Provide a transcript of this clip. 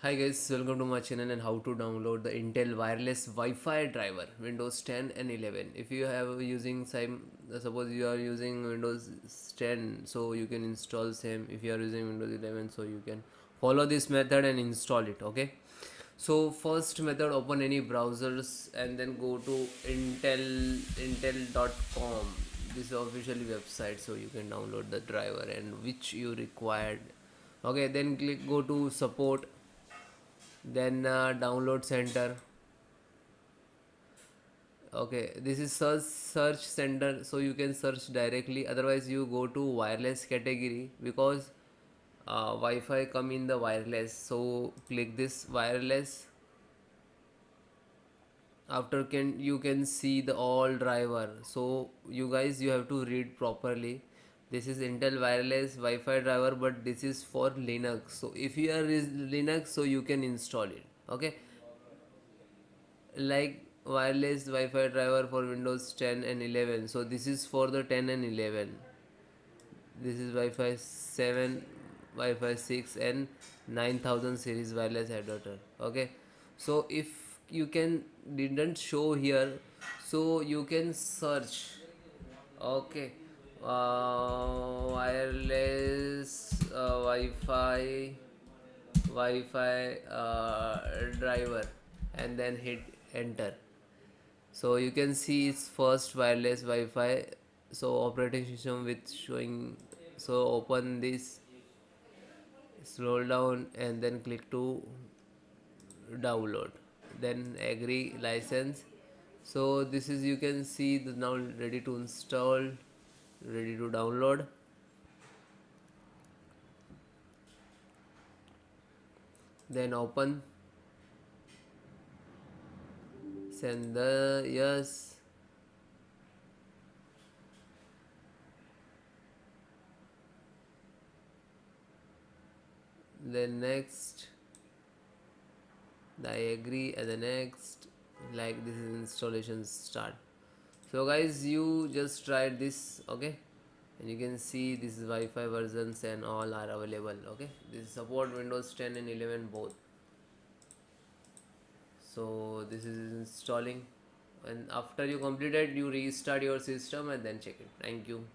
Hi guys, welcome to my channel and how to download the Intel wireless Wi-Fi driver Windows 10 and 11. If you have using same, suppose you are using Windows 10, so you can install same. If you are using Windows 11, so you can follow this method and install it. Okay. So first method, open any browsers and then go to atl.com. This is officially website, so you can download the driver and which you required. Okay, then click go to support, then download center. Okay, this is search center, so you can search directly. Otherwise you go to wireless category, because Wi-Fi come in the wireless, so click this wireless. After you can see the all driver. So you guys, you have to read properly. This is Intel wireless Wi-Fi driver, but this is for Linux. So if you are Linux, so you can install it. Okay, like wireless Wi-Fi driver for Windows 10 and 11. So this is for the 10 and 11. This is Wi-Fi 7, Wi-Fi 6 and 9000 series wireless adapter. Okay, so if you can didn't show here, so you can search. Okay, wireless Wi-Fi driver, and then hit enter. So you can see it's first wireless Wi-Fi. So operating system with showing. So open this, scroll down, and then click to download. Then agree license. So this is, you can see the now ready to install, ready to download. Then open, send the yes. Then next, I agree, and the next, like this is installation start. So guys, you just tried this. Okay, and you can see this is Wi-Fi versions and all are available. Okay, this support Windows 10 and 11 both. So this is installing, and after you complete it, you restart your system and then check it. Thank you.